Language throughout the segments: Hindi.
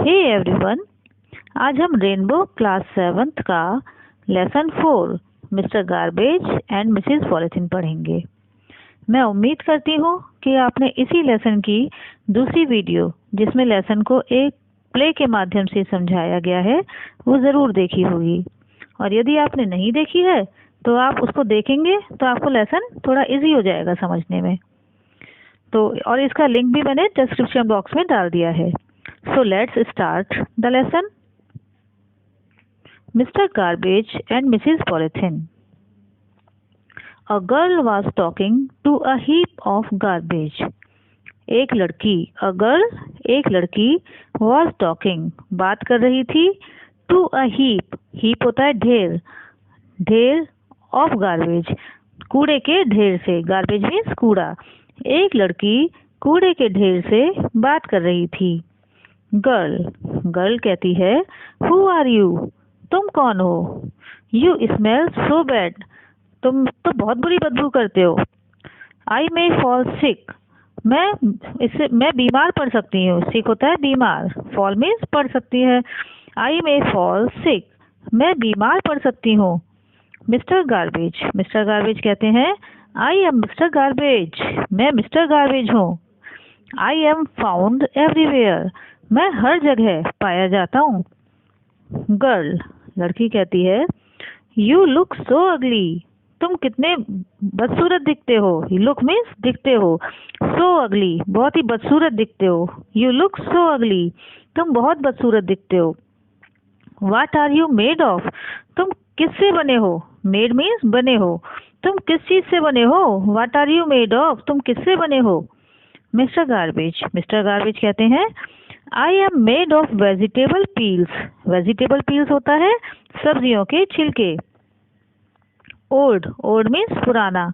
हे एवरीवन, आज हम रेनबो क्लास 7th का lesson 4 mister garbage and Mrs polythene पढ़ेंगे। मैं उम्मीद करती हूँ कि आपने इसी लेसन की दूसरी वीडियो, जिसमें लेसन को एक प्ले के माध्यम से समझाया गया है, वो ज़रूर देखी होगी। और यदि आपने नहीं देखी है तो आप उसको देखेंगे तो आपको लेसन थोड़ा इजी हो जाएगा समझने में। तो और इसका लिंक भी मैंने डिस्क्रिप्शन बॉक्स में डाल दिया है। So let's start the lesson. Mr. Garbage and Mrs. Polythene. A girl was talking to a heap of garbage. एक लड़की, a girl, एक लड़की was talking, बात कर रही थी, to a heap, heap होता है ढेर, ढेर of garbage, कूड़े के ढेर से, garbage means कूड़ा। एक लड़की कूड़े के ढेर से बात कर रही थी। गर्ल, गर्ल कहती है, हु आर यू, तुम कौन हो। यू स्मेल सो बैड, तुम तो बहुत बुरी बदबू करते हो। आई मे फॉल सिक, मैं बीमार पड़ सकती हूँ। सिक होता है बीमार, फॉल मीन्स पड़ सकती है। आई मे फॉल सिक, मैं बीमार पड़ सकती हूँ। मिस्टर गार्बेज, मिस्टर गार्बेज कहते हैं, आई एम मिस्टर गार्बेज, मैं मिस्टर गार्बेज हूँ। आई एम फाउंड एवरीवेयर, मैं हर जगह पाया जाता हूँ। गर्ल, लड़की कहती है, यू लुक सो अगली, तुम कितने बदसूरत दिखते हो। लुक मीन्स दिखते हो, सो अगली बहुत ही बदसूरत दिखते हो। यू लुक सो अगली, तुम बहुत बदसूरत दिखते हो। What are you made of, तुम किससे बने हो। मेड मीन्स बने हो, तुम किस चीज से बने हो। What are you made of, तुम किससे बने हो। मिस्टर गार्बेज, मिस्टर गार्बेज कहते हैं, I am made of vegetable peels, vegetable peels होता है सब्जियों के छिलके। ओल्ड, ओल्ड मीन्स पुराना।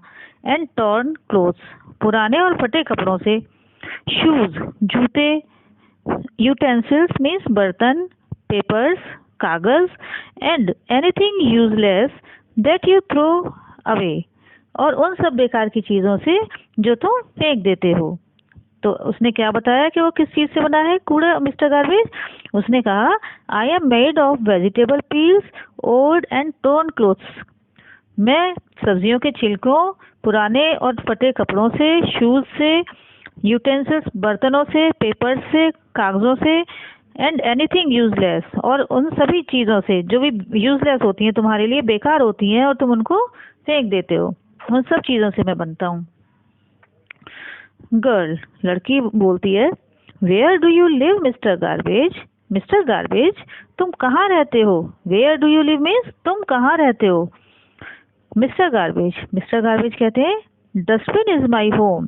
एंड टॉर्न क्लोथ्स, पुराने और फटे कपड़ों से। शूज, जूते। यूटेंसिल्स मीन्स बर्तन। पेपर्स, कागज। And anything useless that you throw away, और उन सब बेकार की चीजों से जो तुम फेंक देते हो। तो उसने क्या बताया कि वो किस चीज से बना है कूड़ा, मिस्टर गार्बेज। उसने कहा, आई am made of vegetable peels, old and torn clothes, मैं सब्जियों के छिलकों, पुराने और फटे कपड़ों से, शूज से, यूटेंसिल्स बर्तनों से, पेपर से, कागजों से, एंड एनीथिंग यूजलेस, और उन सभी चीजों से जो भी यूजलेस होती हैं, तुम्हारे लिए बेकार होती हैं और तुम उनको फेंक देते हो, उन सब चीजों से मैं बनता हूँ। गर्ल, लड़की बोलती है, where do you live mister garbage, mister garbage तुम कहाँ रहते हो। Where do you live means तुम कहाँ रहते हो। मिस्टर गार्बेज, मिस्टर गार्बेज कहते हैं, dustbin is my home,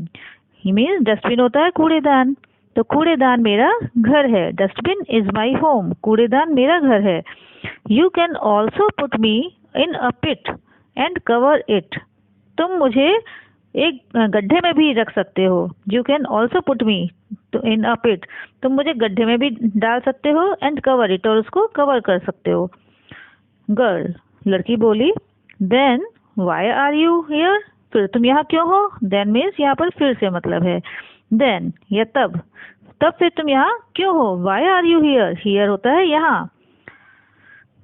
he means dustbin होता है कूड़ेदान, तो कूड़ेदान मेरा घर है। डस्टबिन इज माई होम, कूड़ेदान मेरा घर है। You can also put me in a pit and cover it, तुम मुझे एक गड्ढे में भी रख सकते हो। You can also put me in a pit, तुम मुझे गड्ढे में भी डाल सकते हो। एंड कवर इट, और उसको कवर कर सकते हो। गर्ल, लड़की बोली, then why are you here, फिर तुम यहाँ क्यों हो। देन मीन्स यहाँ पर फिर से मतलब है देन या तब, तब फिर तुम यहाँ क्यों हो। Why are you here, here होता है यहाँ।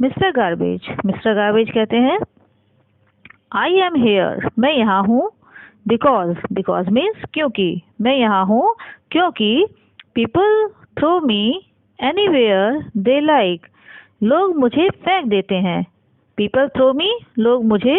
मिस्टर गार्बेज, मिस्टर गार्बेज कहते हैं, आई एम हियर, मैं यहाँ हूँ। बिकॉज, बिकॉज मीन्स क्योंकि, मैं यहाँ हूँ क्योंकि people throw me anywhere they like, लोग मुझे फेंक देते हैं। पीपल थ्रो मी, लोग मुझे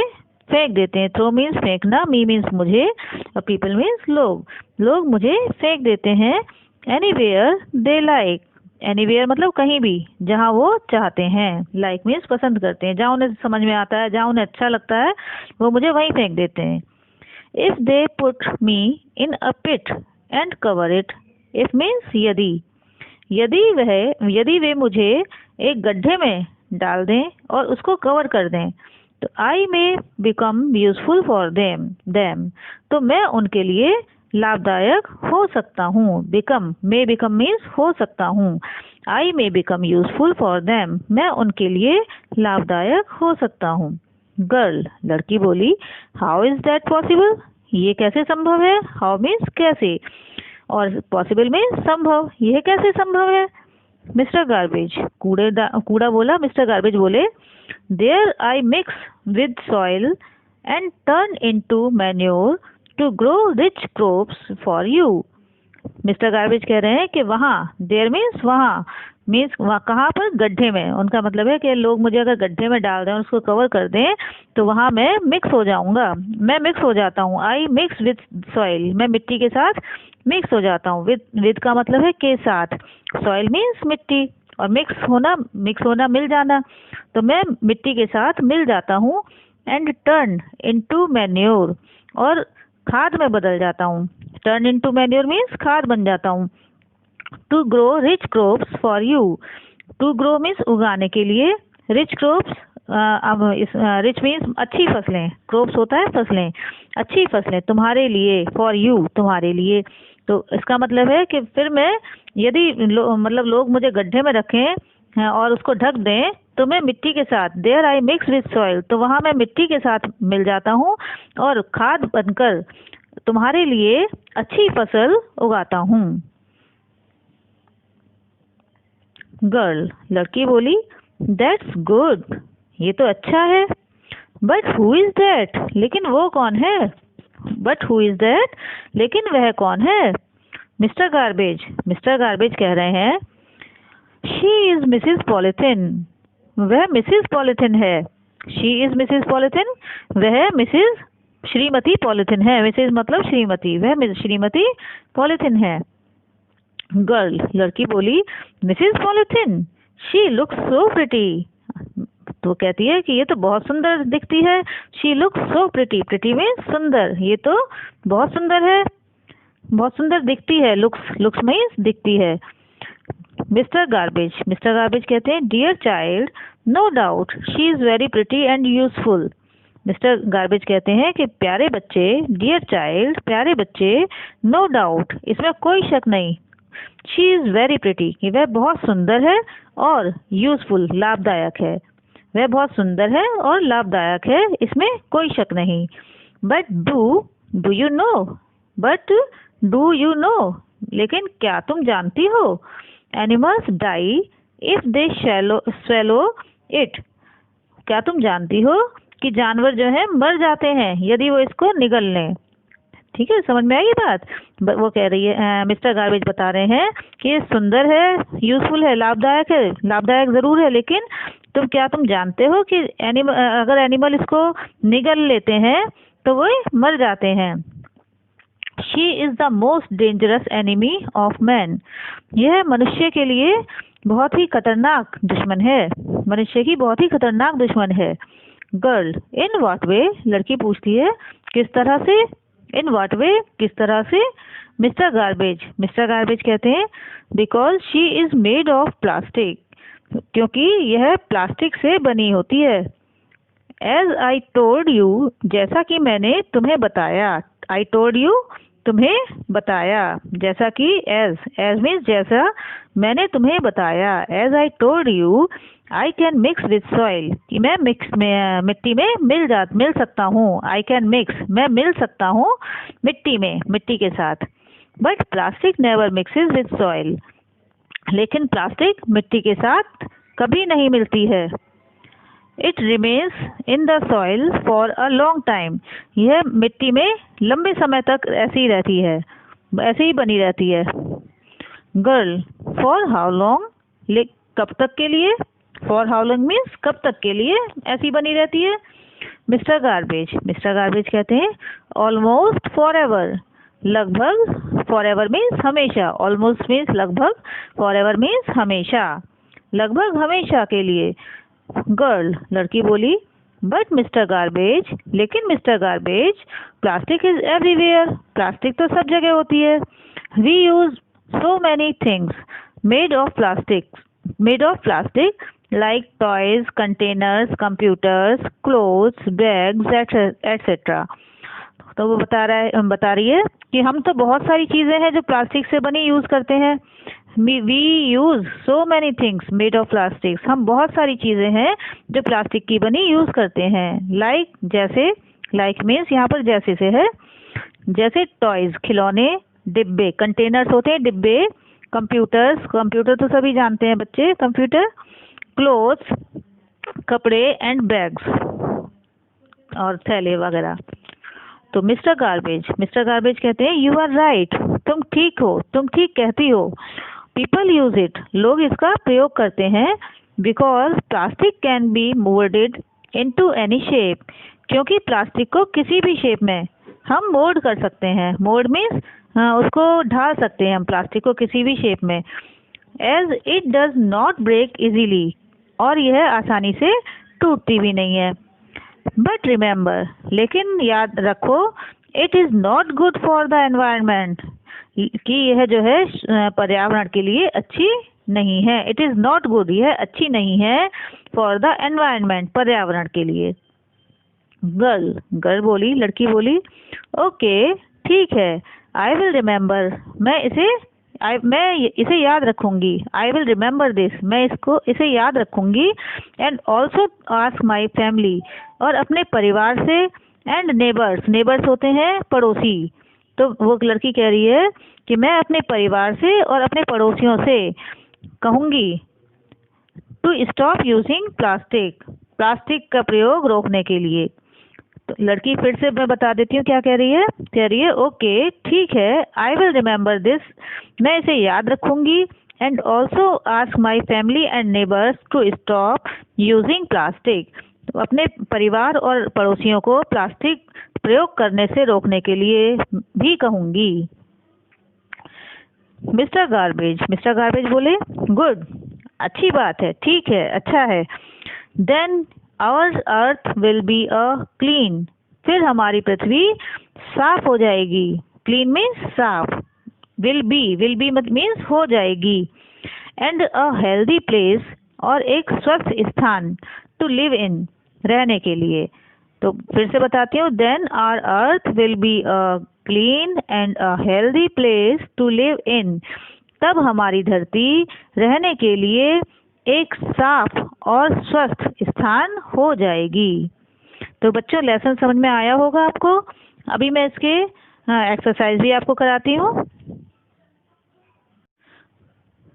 फेंक देते हैं। थ्रो मीन्स फेंकना, मी मीन्स मुझे, और पीपल मीन्स लोग, लोग मुझे फेंक देते हैं। एनीवेयर दे लाइक, एनीवेयर मतलब कहीं भी, जहाँ वो चाहते हैं। लाइक मीन्स पसंद करते हैं, जहाँ उन्हें समझ में आता है, जहाँ उन्हें अच्छा लगता है, वो मुझे वहीं फेंक देते हैं। If they put me in a pit and cover it, if means यदि, यदि वे मुझे एक गड्ढे में डाल दें और उसको कवर कर दें, तो I may become useful for them, तो मैं उनके लिए लाभदायक हो सकता हूँ। बिकम, मे बिकम मीन्स हो सकता हूँ। I may become useful for them, मैं उनके लिए लाभदायक हो सकता हूँ। गर्ल, लड़की बोली, हाउ इज दैट पॉसिबल, ये कैसे संभव है। हाउ मीन्स कैसे, और पॉसिबल मीन्स संभव, यह कैसे संभव है। मिस्टर गार्बेज, कूड़ा बोला, मिस्टर गार्बेज बोले, there I mix with soil and turn into manure to grow rich crops for you. Mister garbage कह रहे हैं कि वहाँ, देयर मीन्स वहाँ कहाँ पर, गड्ढे में। उनका मतलब है कि लोग मुझे अगर गड्ढे में डाल दें और उसको कवर कर दें तो वहाँ मैं मिक्स हो जाऊंगा, मैं मिक्स हो जाता हूँ। आई मिक्स विद सॉइल, मैं मिट्टी के साथ मिक्स हो जाता हूँ। विद का मतलब है के साथ, सॉइल मीन्स मिट्टी, और मिक्स होना मिल जाना, तो मैं मिट्टी के साथ मिल जाता हूँ। एंड टर्न इनटू मैन्योर, और खाद में बदल जाता हूँ। टर्न इनटू मैन्योर मीन्स खाद बन जाता हूँ। To grow rich crops for you, to grow means उगाने के लिए, रिच क्रॉप्स, अब इस रिच मीन्स अच्छी फसलें, क्रॉप्स होता है फसलें, अच्छी फसलें तुम्हारे लिए, फॉर यू तुम्हारे लिए। तो इसका मतलब है कि फिर मैं, यदि मतलब लोग मुझे गड्ढे में रखें और उसको ढक दें, तो मैं मिट्टी के साथ, there I mix with soil, तो वहाँ मैं मिट्टी के साथ मिल जाता हूँ और खाद बनकर तुम्हारे लिए अच्छी फसल उगाता हूँ। गर्ल, लड़की बोली, दैट्स गुड, ये तो अच्छा है। बट हु इज दैट, लेकिन वो कौन है। बट हु इज दैट, लेकिन वह कौन है। मिस्टर गार्बेज कह रहे हैं, शी इज मिसिस पॉलिथिन, वह मिसिस पॉलिथिन है। शी इज मिसिस पॉलिथिन, वह मिसिस श्रीमती पॉलिथिन है। मिसिस मतलब श्रीमती, वह श्रीमती पॉलिथिन है। गर्ल, लड़की बोली, Mrs polythene, she looks so pretty, तो कहती है कि ये तो बहुत सुंदर दिखती है। She looks so pretty, pretty में सुंदर, ये तो बहुत सुंदर है, बहुत सुंदर दिखती है। लुक्स मीन्स दिखती है। मिस्टर गार्बेज कहते हैं, dear child, no doubt she is very pretty and useful. Mister garbage कहते हैं कि प्यारे बच्चे, डियर चाइल्ड, प्यारे बच्चे, नो डाउट, इसमें कोई शक नहीं, शी इज वेरी प्रिटी, कि वह बहुत सुंदर है, और यूजफुल लाभदायक है। वह बहुत सुंदर है और लाभदायक है, इसमें कोई शक नहीं। But do you know, but do you know, लेकिन क्या तुम जानती हो, animals die if they swallow it, क्या तुम जानती हो कि जानवर जो है मर जाते हैं यदि वो इसको निगल लें। ठीक है, समझ में आई ये बात। वो कह रही है, मिस्टर गार्बेज बता रहे हैं कि ये सुंदर है, यूजफुल है, लाभदायक जरूर है, लेकिन तुम जानते हो कि अगर एनिमल इसको निगल लेते हैं तो वो मर जाते हैं। She is the most dangerous enemy of man, यह मनुष्य के लिए बहुत ही खतरनाक दुश्मन है, मनुष्य की बहुत ही खतरनाक दुश्मन है। गर्ल, इन व्हाट वे, लड़की पूछती है, किस तरह से। इन व्हाट वे, किस तरह से। मिस्टर गार्बेज कहते हैं, because she is made of plastic, क्योंकि यह प्लास्टिक से बनी होती है। एज आई टोल्ड यू, जैसा कि मैंने तुम्हें बताया। आई टोल्ड यू, तुम्हें बताया, जैसा कि एज मीन्स जैसा, मैंने तुम्हें बताया। As I told you I can mix with soil, कि मैं मिट्टी में मिल सकता हूँ। आई कैन मिक्स, मैं मिल सकता हूँ मिट्टी के साथ। But plastic never mixes with soil, लेकिन प्लास्टिक मिट्टी के साथ कभी नहीं मिलती है। It remains in the soil for a long time, यह मिट्टी में लंबे समय तक ऐसी ही रहती है, ऐसे ही बनी रहती है। गर्ल, फॉर हाउ लॉन्ग, कब तक के लिए। फॉर हाउ लॉन्ग मीन्स कब तक के लिए ऐसी बनी रहती है। मिस्टर गार्बेज कहते हैं, ऑलमोस्ट फॉर एवर, लगभग, फॉर एवर मीन्स हमेशा, ऑलमोस्ट मीन्स लगभग, फॉर एवर मीन्स हमेशा, लगभग हमेशा के लिए। गर्ल, लड़की बोली, बट मिस्टर गार्बेज, लेकिन mister garbage, plastic is everywhere, plastic तो सब जगह होती है। We use so many things made of plastic like toys, containers, computers, clothes, bags, etcetera. तो वो बता रही है कि हम तो बहुत सारी चीजें हैं जो प्लास्टिक से बनी यूज करते हैं। We use so many things made of plastics, हम बहुत सारी चीजें हैं जो प्लास्टिक की बनी यूज करते हैं। लाइक जैसे, लाइक मीन्स यहाँ पर जैसे से है, जैसे टॉयज खिलौने, डिब्बे कंटेनर्स होते हैं डिब्बे, कंप्यूटर्स, कंप्यूटर तो सभी जानते हैं बच्चे, कंप्यूटर, क्लोथ्स कपड़े, एंड बैग्स और थैले वगैरह। तो मिस्टर गार्बेज कहते हैं यू आर राइट, तुम ठीक हो, तुम ठीक कहती हो। पीपल यूज इट, लोग इसका प्रयोग करते हैं। Because plastic can be moulded into any shape, क्योंकि प्लास्टिक को किसी भी शेप में हम मोल्ड कर सकते हैं। मोल्ड मीन्स उसको ढाल सकते हैं हम प्लास्टिक को किसी भी शेप में। As it does not break easily, और यह आसानी से टूटती भी नहीं है। बट रिमेंबर, लेकिन याद रखो, it is not good for the environment, कि यह जो है पर्यावरण के लिए अच्छी नहीं है। इट इज़ नॉट गुड, यह अच्छी नहीं है, फॉर द एनवायरनमेंट, पर्यावरण के लिए। गर्ल बोली, लड़की बोली, ओके ठीक है, आई विल रिमेंबर, मैं इसे याद रखूंगी। आई विल रिमेंबर दिस, मैं इसे याद रखूंगी। And also ask my family, और अपने परिवार से। एंड नेबर्स होते हैं पड़ोसी। तो वो लड़की कह रही है कि मैं अपने परिवार से और अपने पड़ोसियों से कहूंगी टू स्टॉप यूजिंग प्लास्टिक का प्रयोग रोकने के लिए। तो लड़की फिर से मैं बता देती हूँ क्या कह रही है, ओके ठीक है, आई विल रिमेंबर दिस, मैं इसे याद रखूंगी। And also ask my family and neighbours to stop using plastic, तो अपने परिवार और पड़ोसियों को प्लास्टिक प्रयोग करने से रोकने के लिए भी कहूंगी। मिस्टर गार्बेज बोले, गुड, अच्छी बात है, ठीक है, अच्छा है। Then our earth will be a clean, फिर हमारी पृथ्वी साफ हो जाएगी। क्लीन मीन्स साफ, विल बी मीन्स हो जाएगी। एंड अ हेल्दी प्लेस, और एक स्वस्थ स्थान, टू लिव इन, रहने के लिए। तो फिर से बताती हूँ, then our earth will be a clean and a healthy place to live in, तब हमारी धरती रहने के लिए एक साफ और स्वस्थ स्थान हो जाएगी। तो बच्चों, लेसन समझ में आया होगा आपको। अभी मैं इसके एक्सरसाइज भी आपको कराती हूँ।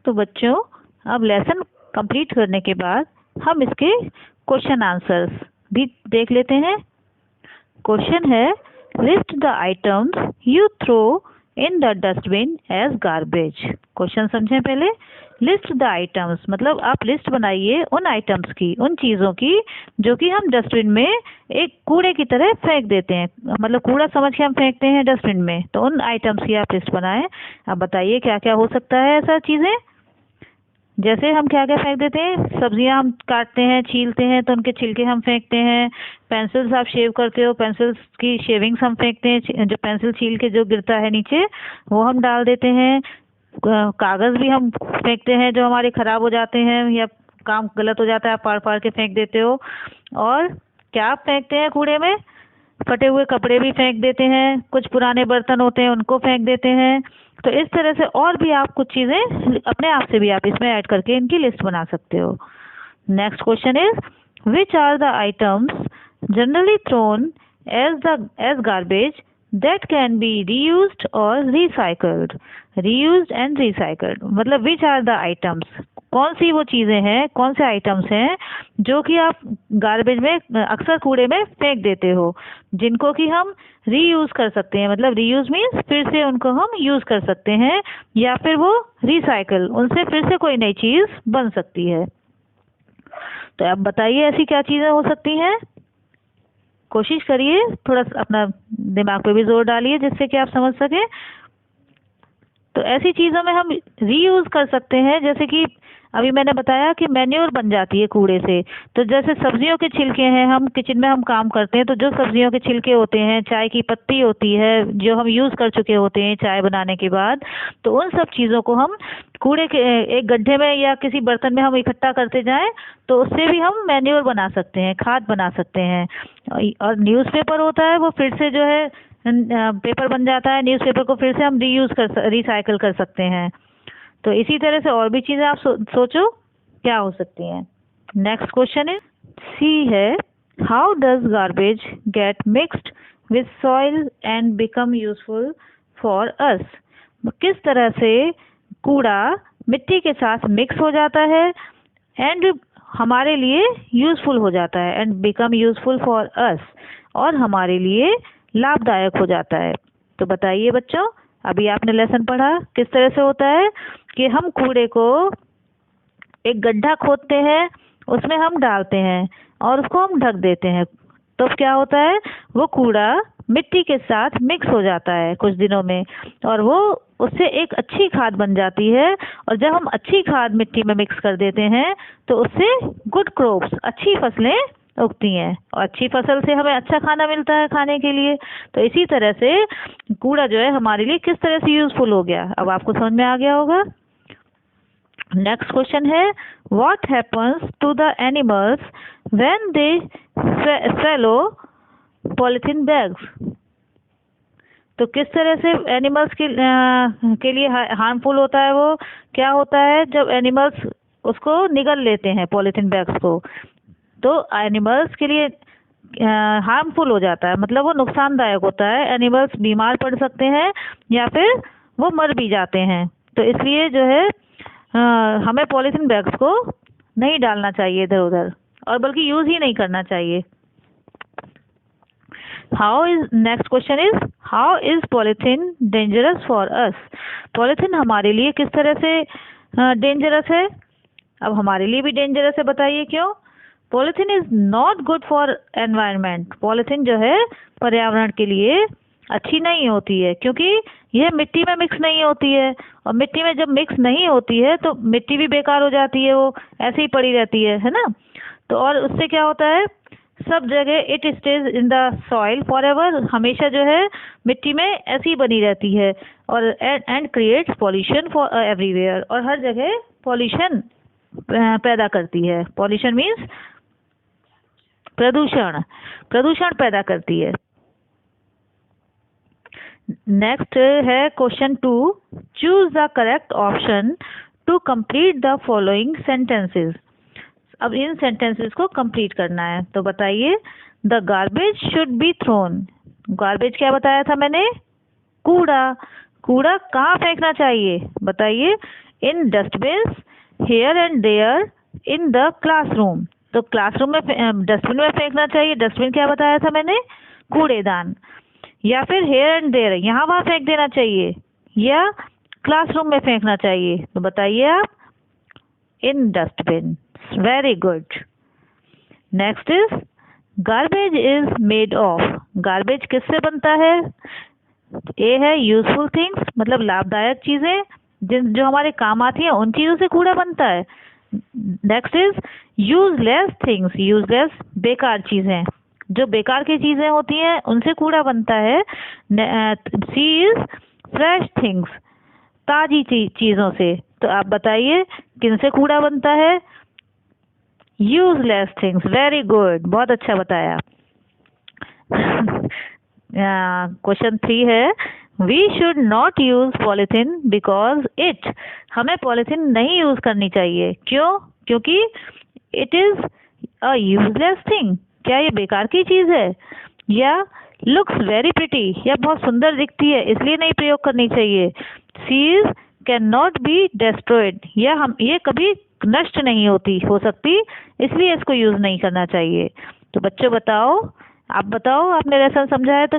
तो बच्चों, अब लेसन कंप्लीट करने के बाद हम इसके क्वेश्चन आंसर्स भी देख लेते हैं। क्वेश्चन है, list the items you throw in the dustbin as garbage. Question समझें पहले। लिस्ट द आइटम्स मतलब आप लिस्ट बनाइए उन आइटम्स की, उन चीज़ों की जो कि हम डस्टबिन में एक कूड़े की तरह फेंक देते हैं, मतलब कूड़ा समझ के हम फेंकते हैं डस्टबिन में। तो उन आइटम्स की आप लिस्ट बनाएं। अब बताइए क्या क्या हो सकता है ऐसा चीज़ें। जैसे हम क्या क्या फेंक देते हैं, सब्जियां हम काटते हैं, छीलते हैं तो उनके छिलके हम फेंकते हैं। पेंसिल्स आप शेव करते हो, पेंसिल्स की शेविंग्स हम फेंकते हैं, जो पेंसिल छील के जो गिरता है नीचे वो हम डाल देते हैं। कागज़ भी हम फेंकते हैं जो हमारे ख़राब हो जाते हैं या काम गलत हो जाता है, आप फाड़ फाड़ के फेंक देते हो। और क्या आप फेंकते हैं कूड़े में? फटे हुए कपड़े भी फेंक देते हैं, कुछ पुराने बर्तन होते हैं उनको फेंक देते हैं। तो इस तरह से और भी आप कुछ चीज़ें अपने आप से भी आप इसमें ऐड करके इनकी लिस्ट बना सकते हो। Next question is, which are the items generally thrown as garbage that can be reused और रिसाइकल्ड। रीयूज्ड एंड रिसाइकल्ड मतलब विच आर द आइटम्स, कौन सी वो चीज़ें हैं, कौन से आइटम्स हैं जो कि आप गार्बेज में अक्सर कूड़े में फेंक देते हो, जिनको कि हम रीयूज़ कर सकते हैं। मतलब रीयूज़ मीन्स फिर से उनको हम यूज़ कर सकते हैं, या फिर वो रिसाइकल, उनसे फिर से कोई नई चीज़ बन सकती है। तो अब बताइए ऐसी क्या चीज़ें हो सकती हैं। कोशिश करिए, थोड़ा अपना दिमाग पे भी जोर डालिए जिससे कि आप समझ सकें। तो ऐसी चीज़ों में हम रीयूज़ कर सकते हैं, जैसे कि अभी मैंने बताया कि मैन्योर बन जाती है कूड़े से। तो जैसे सब्जियों के छिलके हैं, हम किचन में हम काम करते हैं तो जो सब्जियों के छिलके होते हैं, चाय की पत्ती होती है जो हम यूज़ कर चुके होते हैं चाय बनाने के बाद, तो उन सब चीज़ों को हम कूड़े के एक गड्ढे में या किसी बर्तन में हम इकट्ठा करते जाएं तो उससे भी हम मैन्योर बना सकते हैं, खाद बना सकते हैं। और न्यूज़पेपर होता है वो फिर से जो है पेपर बन जाता है, न्यूज़पेपर को फिर से हम रिसाइकल कर सकते हैं। तो इसी तरह से और भी चीज़ें आप सोचो क्या हो सकती हैं। नेक्स्ट क्वेश्चन इज, सी है, how does garbage gate mixed with soil and become useful for us. किस तरह से कूड़ा मिट्टी के साथ मिक्स हो जाता है एंड हमारे लिए यूजफुल हो जाता है and become useful for us, और हमारे लिए लाभदायक हो जाता है। तो बताइए बच्चों, अभी आपने लेसन पढ़ा किस तरह से होता है कि हम कूड़े को एक गड्ढा खोदते हैं, उसमें हम डालते हैं और उसको हम ढक देते हैं, तो क्या होता है, वो कूड़ा मिट्टी के साथ मिक्स हो जाता है कुछ दिनों में, और वो उससे एक अच्छी खाद बन जाती है। और जब हम अच्छी खाद मिट्टी में मिक्स कर देते हैं तो उससे गुड क्रॉप्स, अच्छी फसलें उगती हैं, और अच्छी फसल से हमें अच्छा खाना मिलता है खाने के लिए। तो इसी तरह से कूड़ा जो है हमारे लिए किस तरह से यूजफुल हो गया, अब आपको समझ में आ गया होगा। नेक्स्ट क्वेश्चन है, what happens to the animals when they swallow polythene bags. तो किस तरह से एनिमल्स के लिए हार्मफुल होता है, वो क्या होता है जब एनिमल्स उसको निगल लेते हैं पॉलिथीन बैग्स को, तो एनिमल्स के लिए हार्मफुल हो जाता है, मतलब वो नुकसानदायक होता है। एनिमल्स बीमार पड़ सकते हैं या फिर वो मर भी जाते हैं। तो इसलिए जो है हमें पॉलिथीन बैग्स को नहीं डालना चाहिए इधर उधर, और बल्कि यूज ही नहीं करना चाहिए। Next question is, how is polythene dangerous for us. Polythene हमारे लिए किस तरह से डेंजरस है। अब हमारे लिए भी डेंजरस है, बताइए क्यों। Polythene is not good for environment. Polythene जो है पर्यावरण के लिए अच्छी नहीं होती है, क्योंकि यह मिट्टी में मिक्स नहीं होती है, और मिट्टी में जब मिक्स नहीं होती है तो मिट्टी भी बेकार हो जाती है, वो ऐसे ही पड़ी रहती है ना। तो और उससे क्या होता है, सब जगह it stage in the soil for ever, हमेशा जो है मिट्टी में ऐसी बनी रहती है, और and creates pollution for everywhere, और हर जगह पॉल्यूशन पैदा करती है। पॉल्यूशन मीन्स प्रदूषण, प्रदूषण पैदा करती है। नेक्स्ट है question 2, choose the correct option to complete the following sentences. अब इन सेंटेंसेस को कंप्लीट करना है, तो बताइए। The garbage should be thrown. Garbage क्या बताया था मैंने, कूड़ा। कूड़ा कहाँ फेंकना चाहिए, बताइए। In dustbins, here and there, in the classroom. तो क्लासरूम में डस्टबिन में फेंकना चाहिए। डस्टबिन क्या बताया था मैंने, कूड़ेदान। या फिर हेयर एंड देयर, यहाँ वहाँ फेंक देना चाहिए, या क्लासरूम में फेंकना चाहिए। तो बताइए आप, in dustbin. Very good. Next is, garbage is made of. Garbage किससे बनता है। ए है यूजफुल थिंग्स, मतलब लाभदायक चीजें जिन जो हमारे काम आती हैं, उन चीजों से कूड़ा बनता है। Next is useless things. Useless बेकार चीजें, जो बेकार की चीजें होती हैं उनसे कूड़ा बनता है। सी इज फ्रेश थिंग्स, ताजी चीजों से। तो आप बताइए किनसे कूड़ा बनता है, यूजलेस थिंग्स। वेरी गुड, बहुत अच्छा बताया। क्वेश्चन 3 है, we should not use polythene because it. हमें पॉलिथीन नहीं यूज करनी चाहिए, क्यों, क्योंकि it is a useless thing. क्या ये बेकार की चीज है, या लुक्स वेरी प्रिटी, या बहुत सुंदर दिखती है इसलिए नहीं प्रयोग करनी चाहिए। See is can not be destroyed, या हम ये कभी नष्ट नहीं हो सकती, इसलिए इसको यूज नहीं करना चाहिए। तो बच्चों बताओ, आप बताओ, आपने लेसन समझा है तो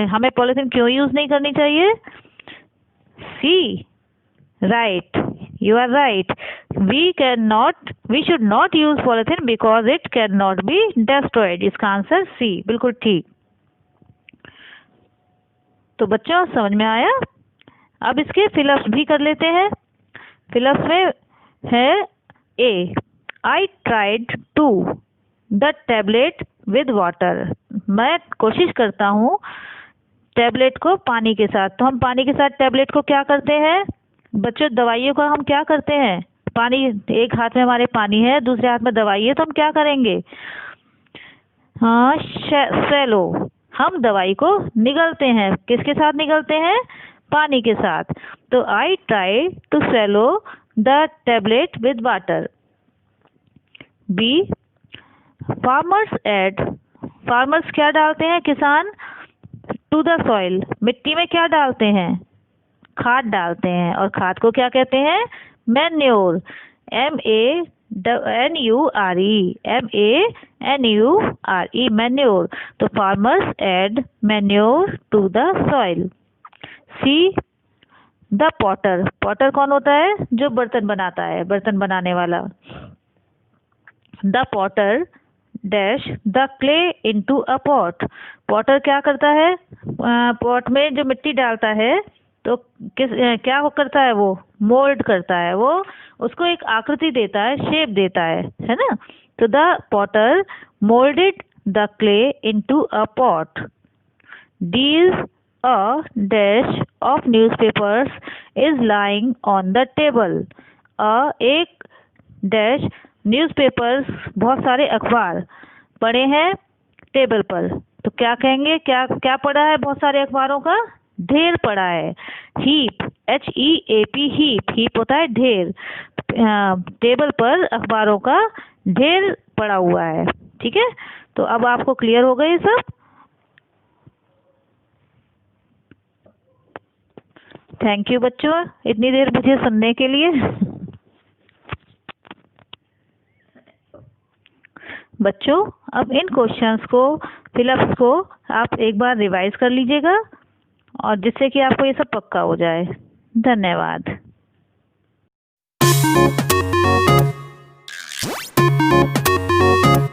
हमें पॉलिथीन क्यों यूज नहीं करनी चाहिए। सी, right, you are right, we should not use polythene because it cannot be destroyed। इसका आंसर सी, बिल्कुल ठीक। तो बच्चों समझ में आया। अब इसके फिलअप्स भी कर लेते हैं। फिलअप्स में है, a, I tried to the tablet with water. मैं कोशिश करता हूँ टैबलेट को पानी के साथ। तो हम पानी के साथ टैबलेट को क्या करते हैं बच्चों, दवाइयों को हम क्या करते हैं, पानी, एक हाथ में हमारे पानी है, दूसरे हाथ में दवाई है, तो हम क्या करेंगे, हाँ, swallow, हम दवाई को निगलते हैं। किसके साथ निगलते हैं, पानी के साथ। तो I try to swallow the tablet with water. B, farmers add, farmers क्या डालते हैं, किसान, टू द सॉइल, मिट्टी में क्या डालते हैं, खाद डालते हैं, और खाद को क्या कहते हैं? मैन्योर। MANURE, MANURE, manure. तो farmers add manure to the soil. See the potter, potter कौन होता है? जो बर्तन बनाता है, बर्तन बनाने वाला। The Potter dash the clay into a pot, Potter क्या करता है? पॉट में जो मिट्टी डालता है तो क्या वो करता है? वो मोल्ड करता है, वो उसको एक आकृति देता है, शेप देता है ना? तो the Potter moulded the clay into a pot. These a dash of newspapers is lying on the table. एक डैश न्यूज़पेपर्स, बहुत सारे अखबार पड़े हैं टेबल पर। तो क्या कहेंगे? क्या क्या पड़ा है? बहुत सारे अखबारों का ढेर पड़ा है। हीप, HEAP, हीप, हीप होता है ढेर। टेबल पर अखबारों का ढेर पड़ा हुआ है। ठीक है, तो अब आपको क्लियर हो गए ये सब? थैंक यू बच्चों, इतनी देर मुझे सुनने के लिए। बच्चों, अब इन क्वेश्चंस को, फिलअप्स को आप एक बार रिवाइज कर लीजिएगा, और जिससे कि आपको ये सब पक्का हो जाए। धन्यवाद।